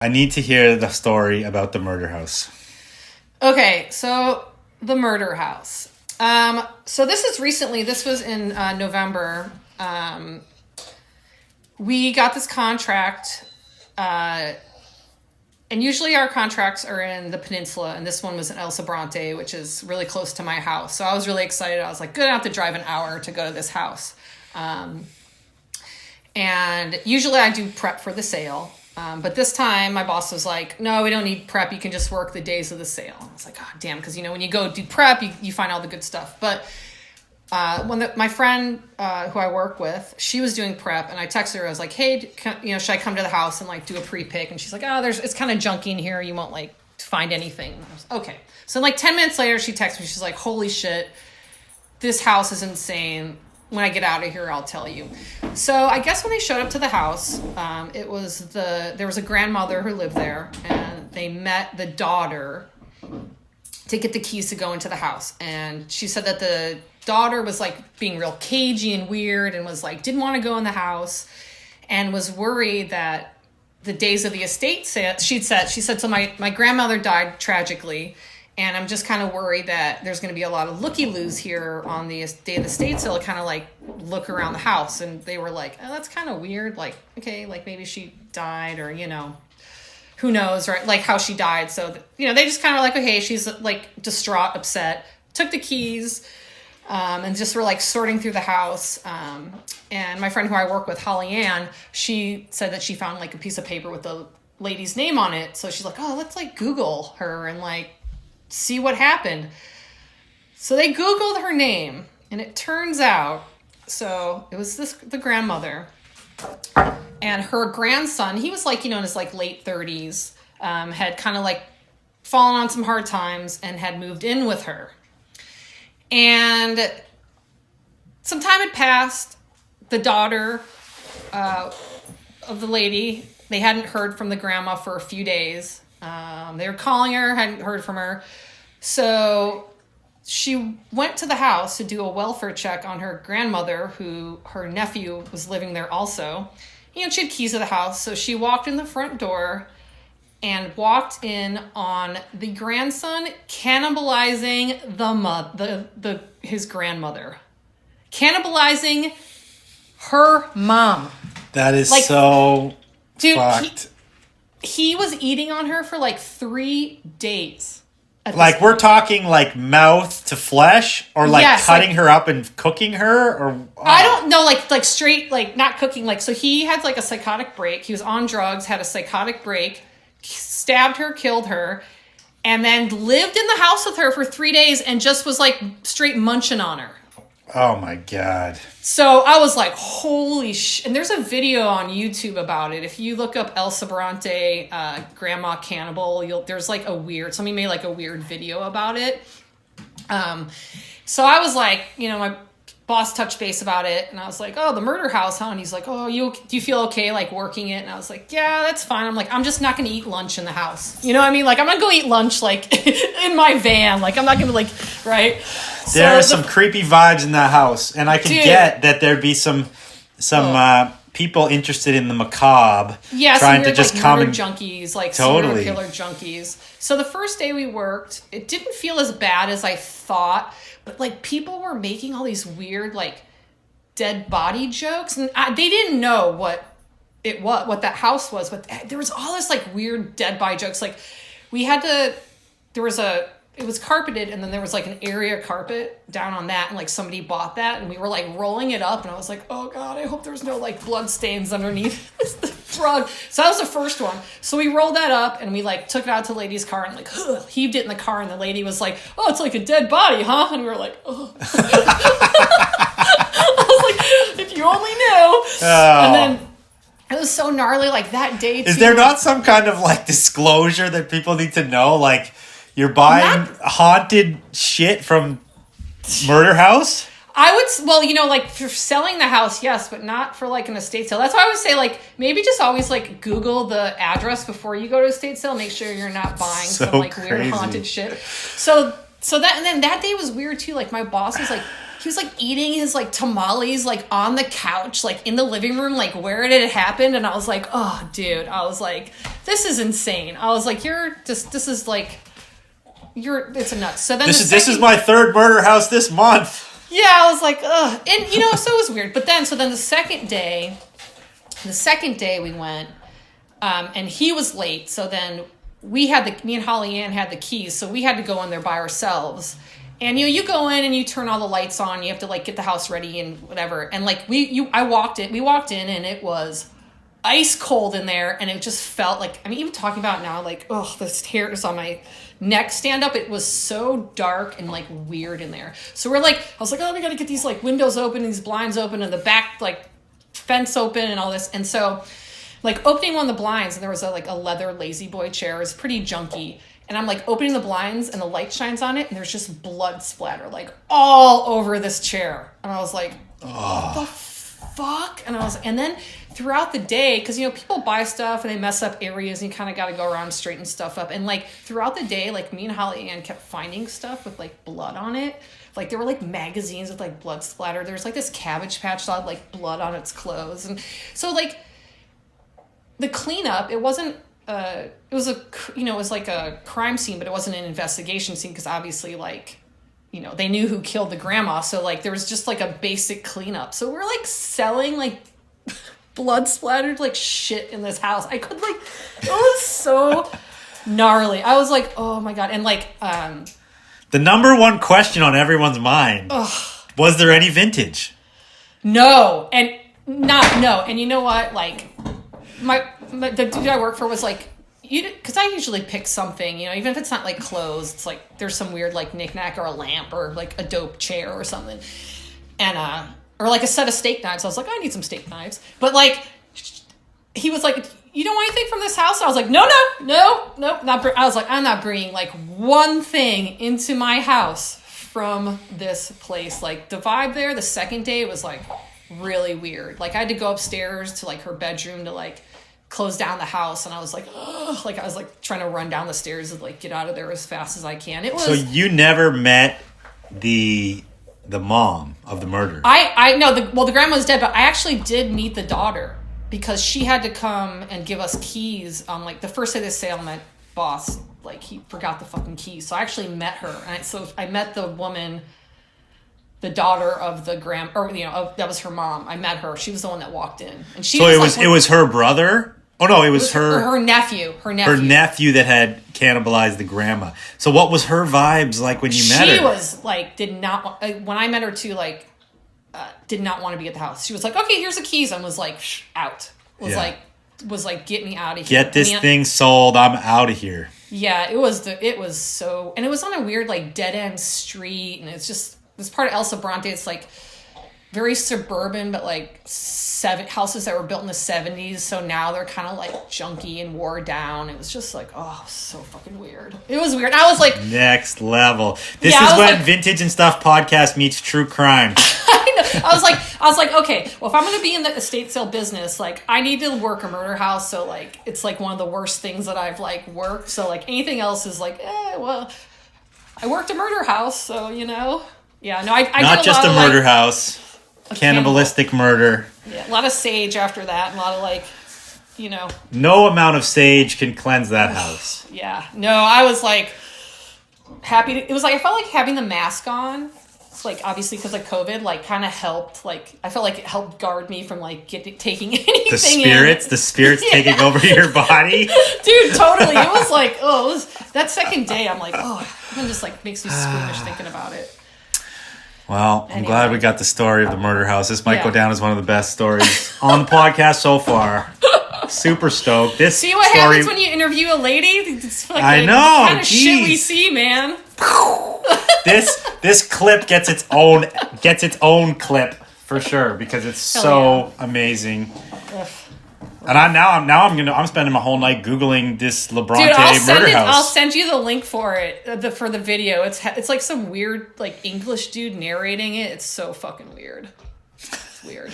I need to hear the story about the murder house. Okay, so the murder house. So this is recently. This was in November. We got this contract, and usually our contracts are in the peninsula, and this one was in El Sobrante, which is really close to my house. So I was really excited. I was like, good, I don't have to drive an hour to go to this house. And usually I do prep for the sale. But this time my boss was like, no, we don't need prep. You can just work the days of the sale. I was like, oh, damn. Because, when you go do prep, you find all the good stuff. But my friend who I work with, she was doing prep. And I texted her. I was like, hey, should I come to the house and do a pre-pick? And she's like, oh, it's kind of junky in here. You won't find anything. And I was, okay. So 10 minutes later, she texts me. She's like, holy shit, this house is insane. When I get out of here, I'll tell you. So I guess when they showed up to the house, there was a grandmother who lived there, and they met the daughter to get the keys to go into the house. And she said that the daughter was being real cagey and weird, and was didn't want to go in the house, and was worried that the days of the estate sale. She said, so my grandmother died tragically. And I'm just kind of worried that there's going to be a lot of looky-loos here on the day of the estate sale, kind of look around the house. And they were like, oh, that's kind of weird. Okay, maybe she died, or, who knows, right? How she died. So, they just kind of okay, she's distraught, upset, took the keys, and just were sorting through the house. And my friend who I work with, Holly Ann, she said that she found a piece of paper with the lady's name on it. So she's like, oh, let's Google her and see what happened. So they Googled her name, and it turns out, so it was the grandmother, and her grandson, he was in his late 30s, had kind of fallen on some hard times and had moved in with her. And some time had passed. The daughter of the lady, they hadn't heard from the grandma for a few days. They were calling her, hadn't heard from her. So she went to the house to do a welfare check on her grandmother, who her nephew was living there also. She had keys to the house. So she walked in the front door and walked in on the grandson cannibalizing his grandmother. Cannibalizing her mom. That is so dude, fucked. He was eating on her for 3 days. We're talking mouth to flesh, or yes, cutting her up and cooking her, or I don't know, straight, not cooking. So he had a psychotic break. He was on drugs, had a psychotic break, stabbed her, killed her, and then lived in the house with her for 3 days and just was straight munching on her. Oh my God. So I was like, holy shit. And there's a video on YouTube about it. If you look up El Sobrante, Grandma Cannibal, there's somebody made a weird video about it. So I was my boss touched base about it, and I was like, oh, the murder house, huh? And he's like, oh, do you feel okay working it? And I was like, yeah, that's fine. I'm I'm just not going to eat lunch in the house. You know what I mean? I'm not going to eat lunch in my van. I'm not going to right? There are some creepy vibes in that house, and I can get that there'd be some people interested in the macabre, trying to just come and junkies, totally serial killer junkies. So the first day we worked, it didn't feel as bad as I thought, but people were making all these weird dead body jokes, and they didn't know what that house was, but there was all this weird dead body jokes. We had to, it was carpeted, and then there was an area carpet down on that, and somebody bought that, and we were rolling it up, and I was like, oh God, I hope there's no blood stains underneath the rug. So that was the first one. So we rolled that up, and we took it out to the lady's car and heaved it in the car, and the lady was like, oh, it's a dead body, huh? And we were like, oh. I was like, if you only knew. Oh. And then it was so gnarly, that day too. Is there not some kind of disclosure that people need to know? You're buying haunted shit from murder house? I would, for selling the house, yes, but not for an estate sale. That's why I would say maybe just always Google the address before you go to estate sale. Make sure you're not buying some weird haunted shit. So that, and then that day was weird too. My boss was he was like eating his like tamales like on the couch, like in the living room, like where it had happened. And I was like, oh, dude, I was like, this is insane. I was like, this is like, it's a nuts. So then this is my third murder house this month. Yeah, I was like, ugh. And, so it was weird. But then the second day we went, and he was late. So then me and Holly Ann had the keys. So we had to go in there by ourselves. And, you go in and you turn all the lights on. You have to, like, get the house ready and whatever. And, like, we walked in and it was ice cold in there. And it just felt like, even talking about it now, like, oh, this hair is on my neck stand up. It was so dark and like weird in there. So I was like, oh, we got to get these like windows open, these blinds open, and the back like fence open and all this. And so like opening one of the blinds, and there was a leather lazy boy chair. It was pretty junky. And I'm like opening the blinds and the light shines on it and there's just blood splatter like all over this chair. And I was like, what the fuck? And then throughout the day, because people buy stuff and they mess up areas and you kind of got to go around and straighten stuff up. And like throughout the day, like me and Holly Ann kept finding stuff with like blood on it. Like there were like magazines with like blood splatter. There's like this Cabbage Patch that had like blood on its clothes. And so like the cleanup, it wasn't it was like a crime scene, but it wasn't an investigation scene because obviously like they knew who killed the grandma. So like there was just like a basic cleanup. So we're like selling like blood splattered like shit in this house. I could like, it was so gnarly. I was like, oh my God. And like, the number one question on everyone's mind, was there any vintage? No. And you know what? Like the dude I work for was like, because I usually pick something, even if it's not like clothes, it's like there's some weird like knickknack or a lamp or like a dope chair or something. And, or like a set of steak knives. I was like, I need some steak knives. But like, he was like, you don't want anything from this house? I was like, no, not. I was like, I'm not bringing like one thing into my house from this place. Like the vibe there, the second day was like really weird. Like I had to go upstairs to like her bedroom to like close down the house. And I was like, ugh, like I was like trying to run down the stairs and like get out of there as fast as I can. It was. So you never met the mom of the murder. I know the grandma's dead, but I actually did meet the daughter because she had to come and give us keys on like the first day of the sale. My boss, like he forgot the fucking keys. So I actually met her. And so I met the woman, the daughter of the that was her mom. I met her. She was the one that walked in. And she it was her brother? Oh no, it was her nephew. Her nephew that had cannibalized the grandma. So what was her vibes like when you met her? She was like, when I met her too, like, did not want to be at the house. She was like, okay, here's the keys. And was like, out. Was like, get me out of here. Get this thing sold. I'm out of here. Yeah, it was so, and it was on a weird like dead end street. And it's just, this part of El Sobrante, it's like very suburban, but like houses that were built in the 70s. So now they're kind of like junky and wore down. It was just like, oh, so fucking weird. It was weird. I was like, next level. This is when Vintage and Stuff podcast meets true crime. I know. I was like, okay, well, if I'm going to be in the estate sale business, like I need to work a murder house. So like, it's like one of the worst things that I've like worked. So like anything else is like, well, I worked a murder house. So, yeah, no, I not did just a murder like, house. Cannibalistic murder. Yeah, a lot of sage after that. A lot of like, No amount of sage can cleanse that house. Yeah. No, I was like happy. It was like, I felt like having the mask on. It's like, obviously because of COVID, like kind of helped. Like, I felt like it helped guard me from like taking anything The spirits yeah. taking over your body. Dude, totally. It was like, that second day, I'm like, it just like makes me squeamish thinking about it. Well, I'm glad we got the story of the murder house. This might go down as one of the best stories on the podcast so far. Super stoked. See what happens when you interview a lady? It's like I know. Kind of shit we see, man. This clip gets its own clip for sure because it's amazing. Ugh. And I'm spending my whole night Googling this Lebrante murder house. I'll send you the link for it, for the video. It's like some weird like English dude narrating it. It's so fucking weird. It's weird.